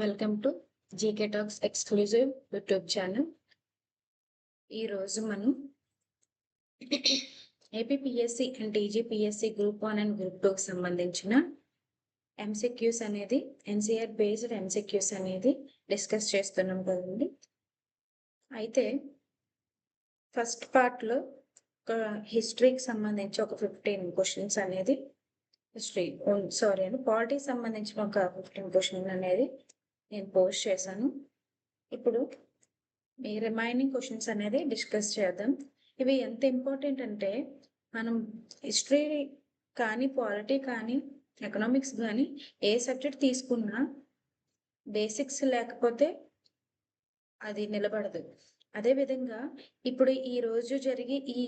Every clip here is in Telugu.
Welcome to GK talks exclusive YouTube channel. ఈరోజు మనం APPSC and TGPSC group 1 and group 2కి సంబంధించిన ఎంసీక్యూస్ అనేది ఎన్సీఆర్ బేస్డ్ ఎంసీక్యూస్ అనేది డిస్కస్ చేస్తున్నాం కదండి. అయితే ఫస్ట్ పార్ట్లో ఒక హిస్టరీకి సంబంధించి ఒక 15 క్వశ్చన్స్ అనేది పాలిటీకి సంబంధించిన ఒక 15 క్వశ్చన్ అనేది నేను పోస్ట్ చేశాను. ఇప్పుడు ఈ రిమైనింగ్ క్వశ్చన్స్ అనేది డిస్కస్ చేద్దాం. ఇవి ఎంత ఇంపార్టెంట్ అంటే మనం హిస్టరీ కానీ పాలిటీ కానీ ఎకనామిక్స్ కానీ ఏ సబ్జెక్ట్ తీసుకున్నా బేసిక్స్ లేకపోతే అది నిలబడదు. అదేవిధంగా ఇప్పుడు ఈ రోజు జరిగే ఈ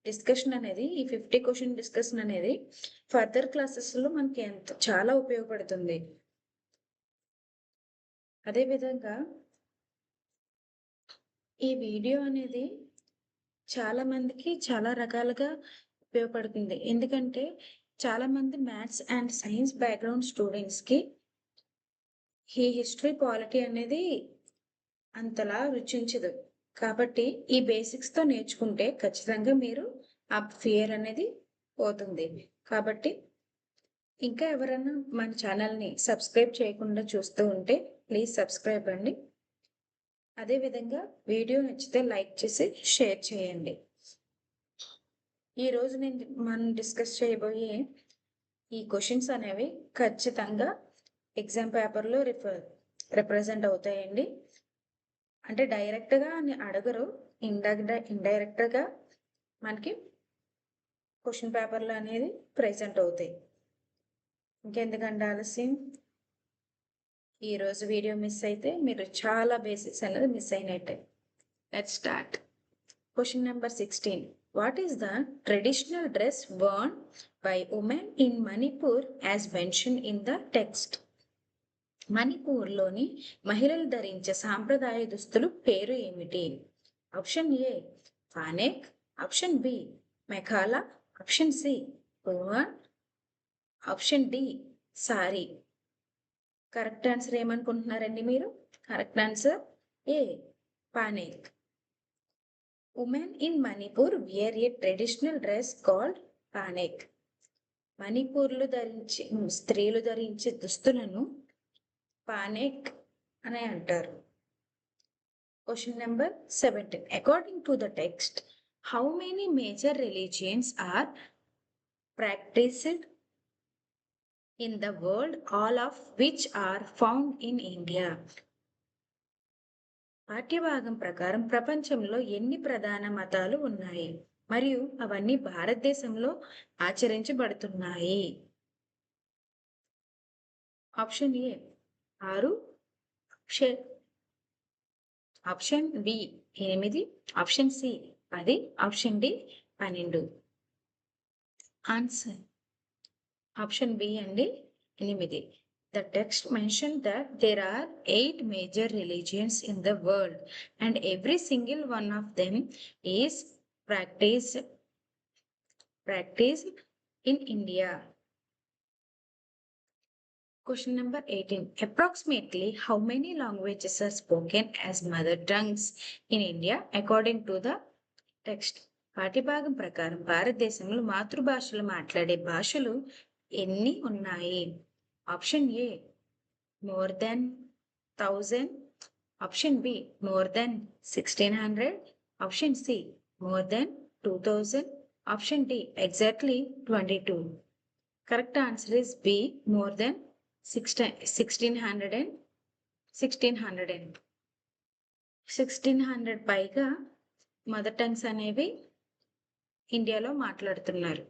డిస్కషన్ అనేది ఈ 50 క్వశ్చన్ డిస్కషన్ అనేది ఫర్దర్ క్లాసెస్లో మనకి చాలా ఉపయోగపడుతుంది. అదేవిధంగా ఈ వీడియో అనేది చాలా మందికి చాలా రకాలుగా ఉపయోగపడుతుంది. ఎందుకంటే చాలా మంది మ్యాథ్స్ అండ్ సైన్స్ బ్యాక్గ్రౌండ్ స్టూడెంట్స్కి ఈ హిస్టరీ పాలిటీ అనేది అంతలా రుచించదు. కాబట్టి ఈ బేసిక్స్తో నేర్చుకుంటే ఖచ్చితంగా మీరు ఆ ఫియర్ అనేది పోతుంది. కాబట్టి ఇంకా ఎవరైనా మన ఛానల్ని సబ్స్క్రైబ్ చేయకుండా చూస్తూ ఉంటే ప్లీజ్ సబ్స్క్రైబ్ అండి. అదేవిధంగా వీడియో నచ్చితే లైక్ చేసి షేర్ చేయండి. ఈరోజు మనం డిస్కస్ చేయబోయే ఈ క్వశ్చన్స్ అనేవి ఖచ్చితంగా ఎగ్జామ్ పేపర్లో రిప్రజెంట్ అవుతాయండి. అంటే డైరెక్ట్గా అడగరు, ఇండైరెక్ట్గా మనకి క్వశ్చన్ పేపర్లో అనేది ప్రెజెంట్ అవుతాయి. ఇంకెందుకంటే ఆలస్యం, ఈరోజు వీడియో మిస్ అయితే మీరు చాలా బేసిక్స్ అనేది మిస్ అయినట్టే. Let's start. Question number 16. What is the traditional dress worn by women in Manipur as mentioned in the text? మణిపూర్లోని మహిళలు ధరించే సాంప్రదాయ దుస్తులు పేరు ఏమిటి? Option A Phanek, option B Mekhela, option C కుర్వాన్, option D sari. Correct answer ఏమనుకుంటున్నారండి మీరు? Correct answer A Phanek. Women in Manipur wear a traditional dress called Phanek. మణిపూర్లో స్త్రీలు ధరించే దుస్తులను ఫానెక్ అని అంటారు. Question number 17. According to the text, how many major religions are practised in the world, all of which are found in India? పాఠ్యభాగం ప్రకారం ప్రపంచంలో ఎన్ని ప్రధాన మతాలు ఉన్నాయి మరియు అవన్నీ భారతదేశంలో ఆచరించబడుతున్నాయి? Option A 6, option B 8, option C 10, option D 12. Answer option B అండి, 8. The text mentioned that there are 8 major religions in the world and every single one of them is practiced in India. Question number 18. Approximately how many languages are spoken as mother tongues in India according to the text? పాఠ్యభాగం ప్రకారం భారతదేశంలో మాతృభాషలు మాట్లాడే భాషలు ఎన్ని ఉన్నాయి? Option A more than 1000, option B more than 1600, option C more than 2000, option D exactly 22. Correct answer is B more than 1600 పైగా మదర్ టంగ్స్ అనేవి ఇండియాలో మాట్లాడుతున్నారు.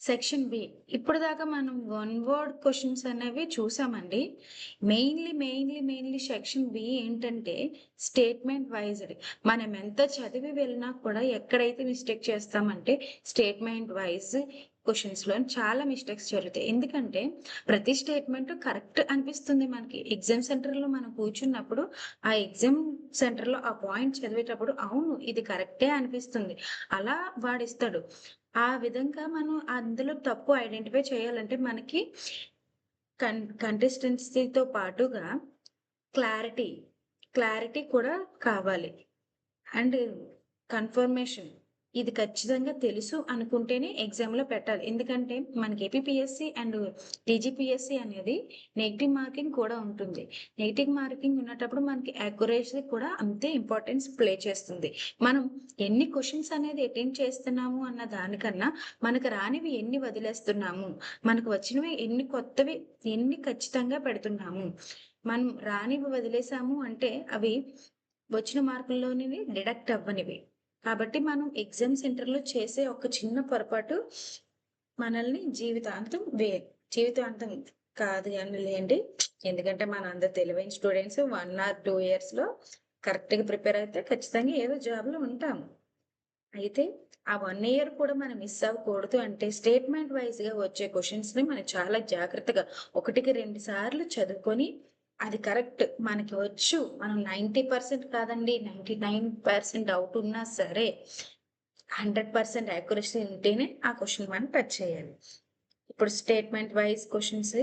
Section B. ఇప్పుడు దాకా మనం 1 వర్డ్ క్వశ్చన్స్ అనేవి చూసామండి. మెయిన్లీ సెక్షన్ బి ఏంటంటే స్టేట్మెంట్ వైజ్డ్. మనం ఎంత చదివి వెళ్ళినా కూడా ఎక్కడైతే మిస్టేక్ చేస్తామంటే స్టేట్మెంట్ వైజ్ క్వశ్చన్స్లో చాలా మిస్టేక్స్ జరుగుతాయి. ఎందుకంటే ప్రతి స్టేట్మెంట్ కరెక్ట్ అనిపిస్తుంది మనకి. ఎగ్జామ్ సెంటర్లో మనం కూర్చున్నప్పుడు ఆ ఎగ్జామ్ సెంటర్లో ఆ పాయింట్ చదివేటప్పుడు అవును ఇది కరెక్టే అనిపిస్తుంది, అలా వాడిస్తాడు. ఆ విధంగా మనం అందులో తప్పు ఐడెంటిఫై చేయాలంటే మనకి కంటెస్టెన్సీతో పాటుగా క్లారిటీ కూడా కావాలి. అండ్ కన్ఫర్మేషన్ ఇది ఖచ్చితంగా తెలుసు అనుకుంటేనే ఎగ్జామ్‌లో పెట్టాలి. ఎందుకంటే మనకి ఏపీపీఎస్‌సీ అండ్ టీజీపీఎస్‌సీ అనేది నెగెటివ్ మార్కింగ్ కూడా ఉంటుంది. నెగెటివ్ మార్కింగ్ ఉన్నటప్పుడు మనకి యాక్యురసీ కూడా అంతే ఇంపార్టెన్స్ ప్లే చేస్తుంది. మనం ఎన్ని క్వెషన్స్ అనేది అటెంప్ట్ చేస్తున్నాము అన్న దానికన్నా మనకు రానివి ఎన్ని వదిలేస్తున్నాము, మనకు వచ్చినవి ఎన్ని ఖచ్చితంగా పెడుతున్నాము. మనం రానివి వదిలేసాము అంటే అవి వచ్చిన మార్కుల్లోనివి డిడక్ట్ అవ్వనివి. కాబట్టి మనం ఎగ్జామ్ సెంటర్‌లో చేసే ఒక చిన్న పొరపాటు మనల్ని జీవితాంతం కాదు గానిలెండి. ఎందుకంటే మనందరం తెలివైన స్టూడెంట్స్ 1 ఆర్ 2 ఇయర్స్‌లో కరెక్ట్‌గా ప్రిపేర్ అయితే ఖచ్చితంగా ఏదో జాబ్‌లో ఉంటాము. అయితే ఆ 1 ఇయర్ కూడా మనం మిస్ అవ్వకూడదు అంటే స్టేట్మెంట్ వైస్‌గా వచ్చే క్వెషన్స్‌ని మనం చాలా జాగ్రత్తగా 1కి 2 సార్లు చదువుకొని అది కరెక్ట్ మనకి వచ్చు. మనం 90% కాదండి 99% డౌట్ ఉన్నా సరే 100% యాక్యురసీ ఉంటేనే ఆ క్వెషన్ మనం టచ్ చేయాలి. ఇప్పుడు స్టేట్మెంట్ వైస్ క్వెషన్స్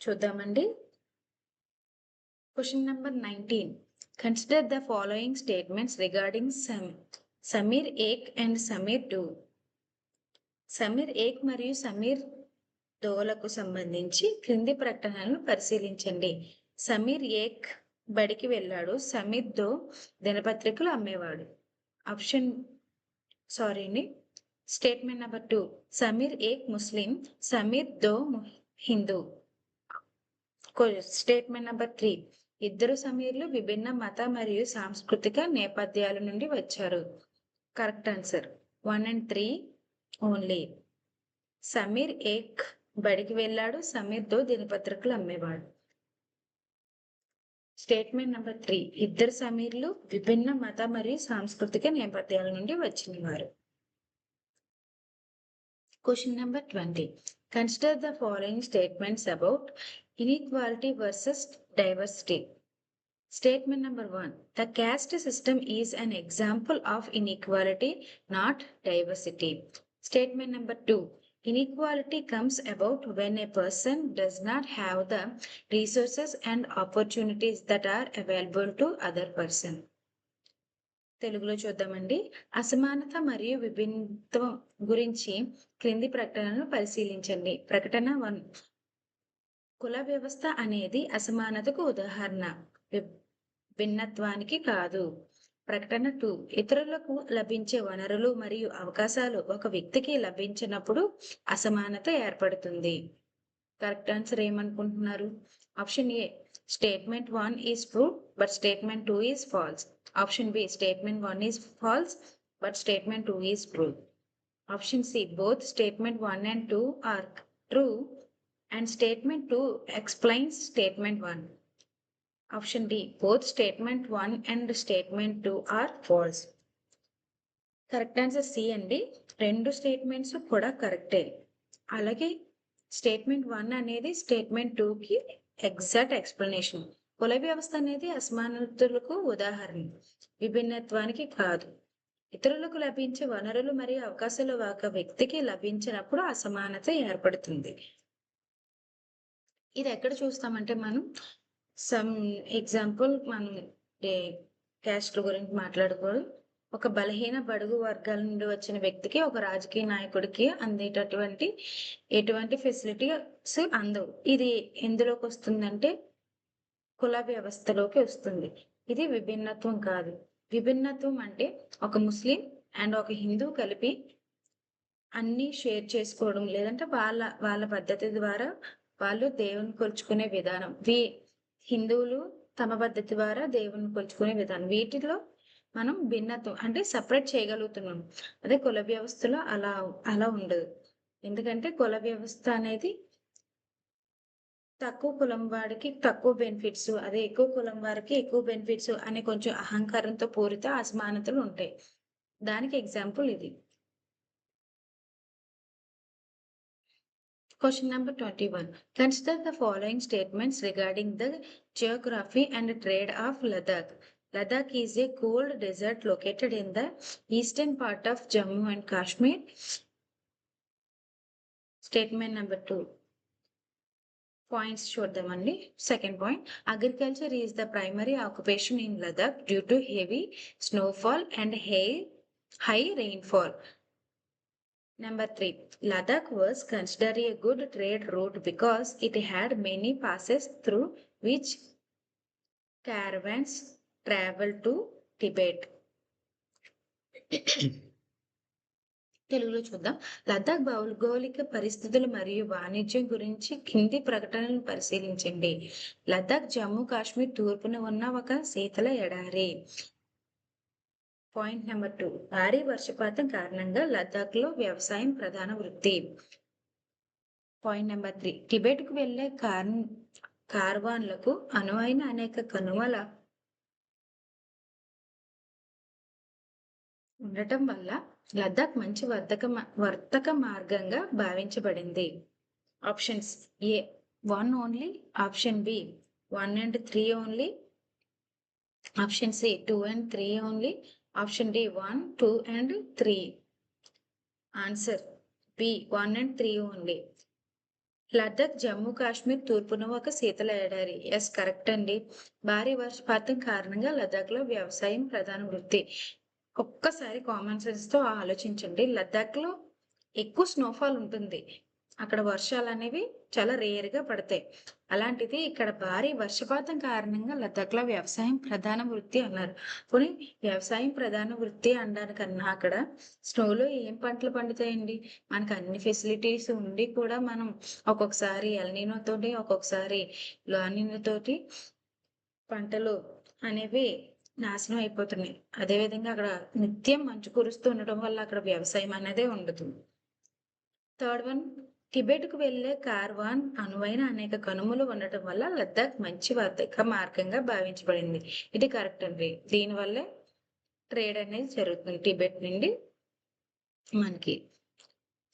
చూద్దామండి. Question number 19. Consider the following statements regarding Samir 1 and Samir 2. Sameer 1 మరియు సమీర్ 2లకు సంబంధించి క్రింది ప్రకటనలను పరిశీలించండి. సమీర్ 1 బడికి వెళ్ళాడు. సమీర్ 2 దినపత్రికలు అమ్మేవాడు. Statement number 2. సమీర్ 1 ముస్లిం, సమీర్ 2 హిందూ. Statement number 3. ఇద్దరు సమీర్లు విభిన్న మత మరియు సాంస్కృతిక నేపథ్యాల నుండి వచ్చారు. Correct answer 1 and 3 only. Sameer 1 బడికి వెళ్ళాడు. సమీర్ 2 దినపత్రికలు అమ్మేవాడు. Statement number 3. ఇద్దరు సమీర్లు విభిన్న మత మరియు సాంస్కృతిక నేపథ్యాల నుండి వచ్చినవారు. Question number 20. Consider the following statements about inequality versus diversity. Statement number 1. The caste system is an example of inequality, not diversity. Statement number 2. Inequality comes about when a person does not have the resources and opportunities that are available to other person. తెలుగులో చూద్దామండి. అసమానత మరియు విభిన్నత్వం గురించి క్రింది ప్రకటనలను పరిశీలించండి. ప్రకటన 1. కుల వ్యవస్థ అనేది అసమానతకు ఉదాహరణ, భిన్నత్వానికి కాదు. ప్రకటన 2. ఇతరులకు లభించే వనరులు మరియు అవకాశాలు ఒక వ్యక్తికి లభించినప్పుడు అసమానత ఏర్పడుతుంది. కరెక్ట్ ఆన్సర్ ఏమనుకుంటున్నారు? Option A, statement 1 is true but statement 2 is false. Option B, statement 1 is false but statement 2 is true. Option C, both statement 1 and 2 are true and statement 2 explains statement 1. Option D, both statement 1 and statement 2 are false. Correct answer C అండి. రెండు స్టేట్మెంట్స్ కూడా కరెక్టే. అలాగే స్టేట్మెంట్ 1 అనేది స్టేట్మెంట్ 2కి ఎగ్జాక్ట్ ఎక్స్ప్లెనేషన్. కుల వ్యవస్థ అనేది అసమానతలకు ఉదాహరణ, విభిన్నత్వానికి కాదు. ఇతరులకు లభించే వనరులు మరియు అవకాశాలు ఒక వ్యక్తికి లభించినప్పుడు అసమానత ఏర్పడుతుంది. ఇది ఎక్కడ చూస్తామంటే మనం ఎగ్జాంపుల్ మనం క్యాస్ట్ గురించి మాట్లాడుకోవడం. ఒక బలహీన బడుగు వర్గాల నుండి వచ్చిన వ్యక్తికి ఒక రాజకీయ నాయకుడికి అందేటటువంటి ఎటువంటి ఫెసిలిటీస్ అందవు. ఇది ఎందులోకి వస్తుందంటే కుల వ్యవస్థలోకి వస్తుంది. ఇది విభిన్నత్వం కాదు. విభిన్నత్వం అంటే ఒక ముస్లిం అండ్ ఒక హిందూ కలిపి అన్ని షేర్ చేసుకోవడం, లేదంటే వాళ్ళ పద్ధతి ద్వారా వాళ్ళు దేవుని కొలుచుకునే విధానం. హిందువులు తమ పద్ధతి ద్వారా దేవుని కొలుచుకునే విధానం. వీటిలో మనం భిన్నత్వం అంటే సపరేట్ చేయగలుగుతున్నాం. అదే కుల వ్యవస్థలో అలా ఉండదు. ఎందుకంటే కుల వ్యవస్థ అనేది తక్కువ కులం వాడికి తక్కువ బెనిఫిట్స్, అదే ఎక్కువ కులం వారికి ఎక్కువ బెనిఫిట్స్ అనే కొంచెం అహంకారంతో పూరిత అసమానతలు ఉంటాయి. దానికి ఎగ్జాంపుల్ ఇది. Question number 21. Consider the following statements regarding the geography and trade of Ladakh. Ladakh is a cold desert located in the eastern part of Jammu and Kashmir. Statement number 2. Points చూద్దామండి. Second point, agriculture is the primary occupation in Ladakh due to heavy snowfall and high rainfall. Number 3, Ladakh was considered a good trade route because it had many passes through which caravans traveled to Tibet. తెలుగులో చూద్దాం. లద్దాఖ్ భౌగోళిక పరిస్థితులు మరియు వాణిజ్యం గురించి కింది ప్రకటనలను పరిశీలించండి. లద్దాఖ్ జమ్మూ కాశ్మీర్ తూర్పున ఉన్న ఒక శీతల ఎడారి. పాయింట్ నెంబర్ 2, భారీ వర్షపాతం కారణంగా లద్దాఖ్ లో వ్యవసాయం ప్రధాన వృత్తి. పాయింట్ నెంబర్ 3, టిబెట్ కు వెళ్లే కార్వాన్లకు అనువైన అనేక కనుమల ఉండటం వల్ల లద్దాఖ్ మంచి వర్తక మార్గంగా భావించబడింది. Options A 1 only, option B 1 and 3 only, option C 2 and 3 only, option D 1, 2 and 3. Answer B 1 and 3 only. Ladakh Jammu Kashmir తూర్పున ఒక శీతల ఎడారి. ఎస్, కరెక్ట్ అండి. భారీ వర్షపాతం కారణంగా లద్దాఖ్ లో వ్యవసాయం ప్రధాన వృత్తి. ఒక్కసారి కామన్ సెన్స్ తో ఆలోచించండి. లద్దాఖ్ లో ఎక్కువ స్నోఫాల్ ఉంటుంది, అక్కడ వర్షాలు అనేవి చాలా రేర్ గా పడతాయి. అలాంటిది ఇక్కడ భారీ వర్షపాతం కారణంగా లద్దాఖ్ లో వ్యవసాయం ప్రధాన వృత్తి అన్నారు. పోనీ వ్యవసాయం ప్రధాన వృత్తి అనడానికన్నా అక్కడ స్నోలో ఏం పంటలు పండుతాయండి? మనకు అన్ని ఫెసిలిటీస్ ఉండి కూడా మనం ఒక్కొక్కసారి ఎల్నినో తోటి, ఒక్కొక్కసారి లానినో తోటి పంటలు అనేవి నాశనం అయిపోతున్నాయి. అదేవిధంగా అక్కడ నిత్యం మంచు కురుస్తూ ఉండటం వల్ల అక్కడ వ్యవసాయం అనేదే ఉండదు. థర్డ్ వన్, టిబెట్ కు వెళ్లే కార్వాన్ అనువైన అనేక కనుమలు ఉండటం వల్ల లద్దాఖ్ మంచి వర్తక మార్గంగా భావించబడింది. ఇది కరెక్ట్ అండి. దీనివల్లే ట్రేడ్ అనేది జరుగుతుంది టిబెట్ నుండి మనకి.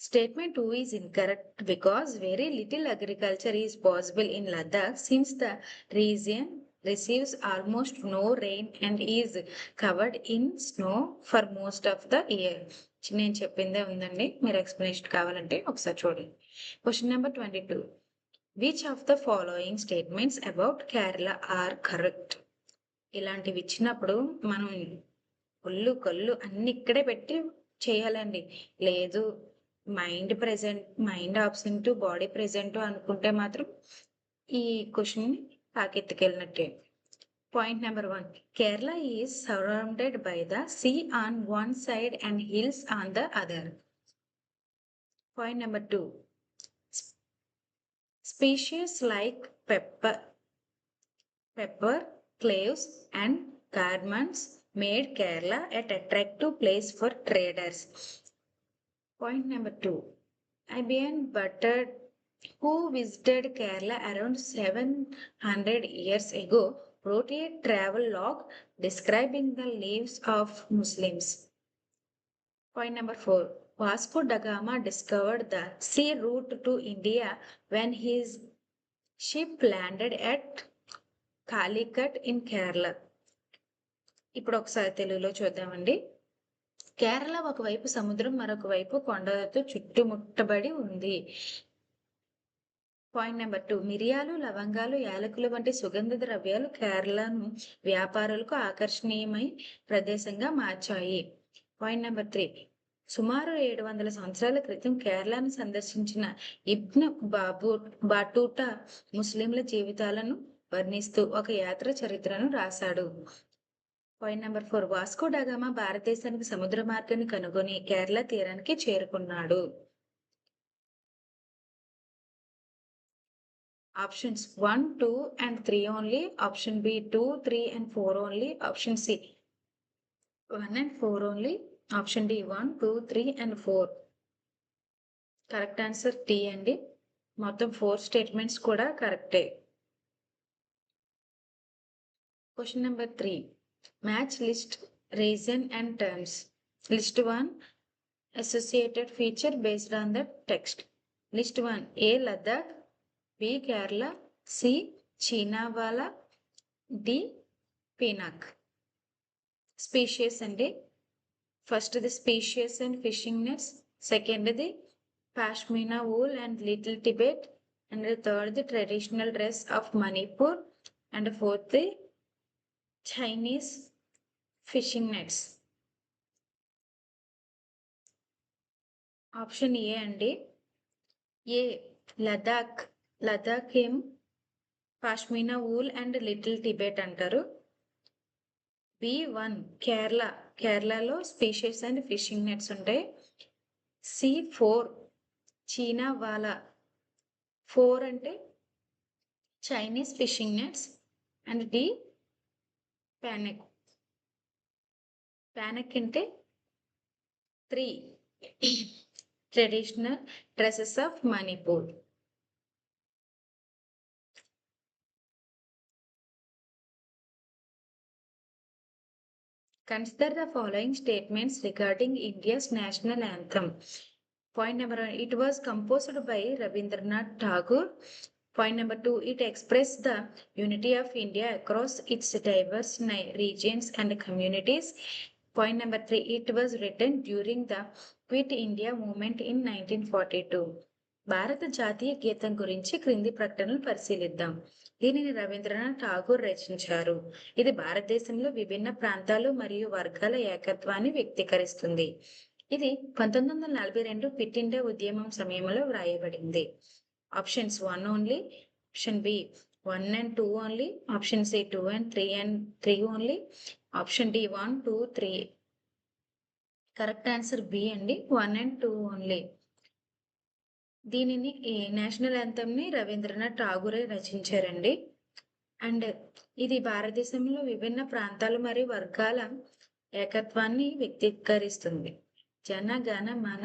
Statement 2 is incorrect because very little agriculture is possible in Ladakh since the region receives almost no rain and is covered in snow for most of the year. నేను చెప్పిందే ఉందండి, మీరు ఎక్స్ప్లెనేషన్ కావాలంటే ఒకసారి చూడండి. Question number 22, which of the following statements about Kerala are correct? ఇలాంటివి ఇచ్చినప్పుడు మనం కళ్ళు అన్ని ఇక్కడే పెట్టి చేయాలండి. లేదు మైండ్ ఆబ్సెంట్ బాడీ ప్రెసెంట్ అనుకుంటే మాత్రం ఈ క్వశ్చన్ పాకెత్తుకెళ్ళినట్టే. Point number 1, Kerala is surrounded by the sea on one side and hills on the other. Point number 2, species like pepper, cloves and cardamoms made Kerala an attractive place for traders. Point number 2, Ibn Battuta, who visited Kerala around 700 years ago, wrote a travel log describing the lives of Muslims. Point number 4, Vasco da Gama discovered the sea route to India when his ship landed at Calicut in Kerala. ఇప్పుడు ఒకసారి తెలుగులో చూద్దామండి. కేరళ ఒకవైపు సముద్రం, మరొక వైపు కొండలతో చుట్టుముట్టబడి ఉంది. పాయింట్ నెంబర్ 2, మిరియాలు, లవంగాలు, యాలకులు వంటి సుగంధ ద్రవ్యాలు కేరళను వ్యాపారులకు ఆకర్షణీయమైన ప్రదేశంగా మార్చాయి. పాయింట్ నెంబర్ 3, సుమారు 700 సంవత్సరాల క్రితం కేరళను సందర్శించిన ఇబ్న్ బాటూటా ముస్లింల జీవితాలను వర్ణిస్తూ ఒక యాత్ర చరిత్రను రాశాడు. Point number 4, Vasco da Gama భారతదేశానికి సముద్ర మార్గాన్ని కనుగొని కేరళ తీరానికి చేరుకున్నాడు. Options 1, 2 and 3 only, option B 2, 3 and 4 only, option C 1 and 4 only, option D 1, 2, 3 and 4. Correct answer D అండి. మొత్తం 4 స్టేట్మెంట్స్ కూడా కరెక్టే. Question number 3, match list reason and terms. List 1, associated feature based on the text. List 1, A Ladakh, B Kerala, C Chinavala, D Penak. Species and first the species and fishing nets, second the Pashmina wool and Little Tibet, and third the traditional dress of Manipur, and fourth the Chinese fishing nets. Option A అండి. ఏ లదాఖ్. లదాఖ్ ఏం pashmina wool and little Tibet అంటారు. B1 కేరళ. కేరళలో స్పీషీస్ అండ్ ఫిషింగ్ నెట్స్ ఉంటాయి. C4 చీనా వాలా. 4 అంటే Chinese fishing nets. And D ప్యానెక్. ప్యానెక్ అంటే 3 traditional dresses of Manipur. Consider the following statements regarding India's national anthem. Point number 1, it was composed by Rabindranath Tagore. Point number 2, it expressed the unity of India across its diverse regions and communities. Point number 3, it was written during the Quit India movement in 1942. భారత జాతీయ గీతం గురించి క్రింది ప్రకటనలు పరిశీలిద్దాం. దీనిని రవీంద్రనాథ్ ఠాగూర్ రచించారు. ఇది భారతదేశంలో విభిన్న ప్రాంతాలు మరియు వర్గాల ఏకత్వాన్ని వ్యక్తీకరిస్తుంది. ఇది 1942 క్విట్ ఇండియా ఉద్యమం సమయంలో వ్రాయబడింది. Options 1 only, option B 1 and 2 only, option C 2 and 3 only, option D 1, 2, 3. Correct answer B అండి, 1 and 2 ఓన్లీ. దీనిని నేషనల్ యాంథమ్ని రవీంద్రనాథ్ ఠాగూరే రచించారండి. అండ్ ఇది భారతదేశంలో విభిన్న ప్రాంతాలు మరియు వర్గాల ఏకత్వాన్ని వ్యక్తీకరిస్తుంది. జనగణ మన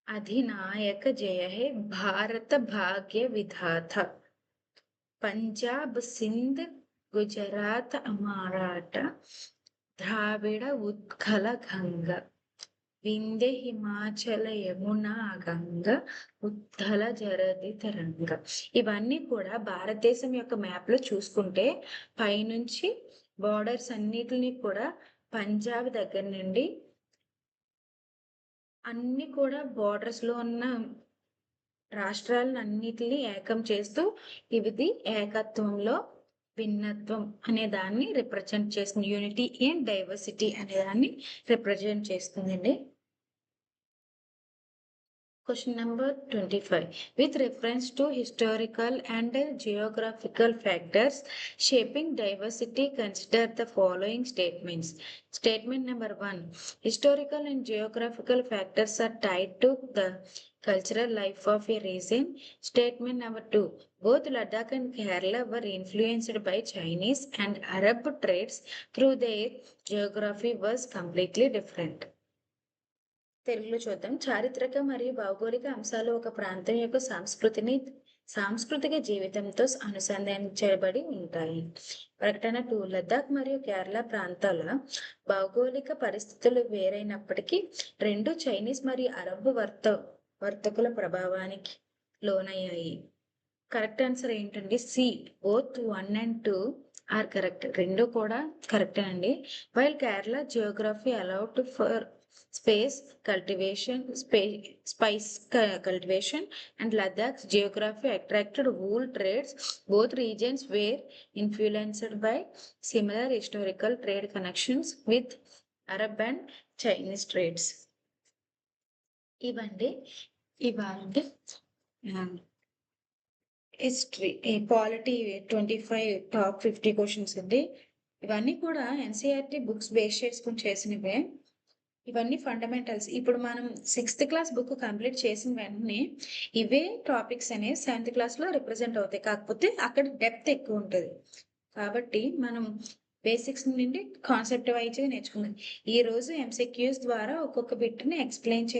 అధినాయక జయ హే భారత భాగ్య విధాత. పంజాబ్, సింధ్, గుజరాత్, మరాఠ, ద్రావిడ, ఉత్కల, గంగ, వింధ్య, హిమాచల, యమున, గంగ, ఉత్తల, జరది, తరంగ. ఇవన్నీ కూడా భారతదేశం యొక్క మ్యాప్ లో చూసుకుంటే పైనుంచి బార్డర్స్ అన్నిటిని కూడా పంజాబ్ దగ్గర నుండి అన్ని కూడా బార్డర్స్ లో ఉన్న రాష్ట్రాలను అన్నిటిని ఏకం చేస్తూ ఇది ఏకత్వంలో భిన్నత్వం అనే దాన్ని రిప్రజెంట్ చేస్తుంది. యూనిటీ అండ్ డైవర్సిటీ అనే దాన్ని రిప్రజెంట్ చేస్తుందండి. Question number 25. With reference to historical and geographical factors shaping diversity, consider the following statements. Statement number 1. Historical and geographical factors are tied to the cultural life of a region. Statement number 2. Both Ladakh and Kerala were influenced by Chinese and Arab trades, through their geography was completely different. తెలుగులో చూద్దాం. చారిత్రక మరియు భౌగోళిక అంశాలు ఒక ప్రాంతం యొక్క సాంస్కృతిక జీవితంతో అనుసంధానించబడి ఉంటాయి. ప్రకటన 2. లద్దాఖ్ మరియు కేరళ ప్రాంతాల భౌగోళిక పరిస్థితులు వేరైనప్పటికీ రెండు చైనీస్ మరియు అరబ్ వర్తకుల ప్రభావానికి లోనయ్యాయి. కరెక్ట్ ఆన్సర్ ఏంటండి? C. Both 1 and 2 are correct. రెండు కూడా కరెక్ట్ అండి. While Kerala geography allowed for spice cultivation and Ladakh's geography attracted wool trades. Both regions were influenced by similar historical trade connections with Arab and Chinese trades. ఇవండి హిస్టరీ పాలిటీ 25 టాప్ 50 క్వశ్చన్స్ అండి. ఇవన్నీ కూడా ఎన్సీఆర్టీ బుక్స్ బేస్ చేసుకుని చేసినవే. ఇవన్నీ ఫండమెంటల్స్. ఇప్పుడు మనం 6th క్లాస్ బుక్ కంప్లీట్ చేసిన వెంటనే ఇవే టాపిక్స్ అనేవి 7th క్లాస్లో రిప్రజెంట్ అవుతాయి. కాకపోతే అక్కడ డెప్త్ ఎక్కువ ఉంటుంది. కాబట్టి మనం బేసిక్స్ నుండి కాన్సెప్ట్ వైజ్గా నేర్చుకుందాం. ఈ రోజు MCQs ద్వారా ఒక్కొక్క బిట్ని ఎక్స్ప్లెయిన్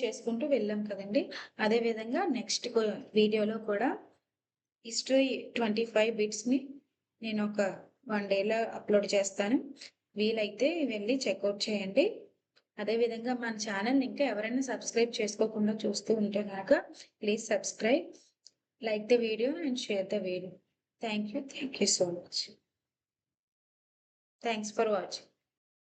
చేసుకుంటూ వెళ్ళాం కదండి. అదేవిధంగా నెక్స్ట్ వీడియోలో కూడా హిస్టరీ 25 బిట్స్ని నేను ఒక 1 డేలో అప్లోడ్ చేస్తాను. వీలైతే వెళ్ళి చెక్అవుట్ చేయండి. అదేవిధంగా మన ఛానల్ ఇంకా ఎవరైనా సబ్స్క్రైబ్ చేసుకోకుండా చూస్తూ ఉంటే కనుక please subscribe, like the video and share the video. Thank you so much. Thanks for watching.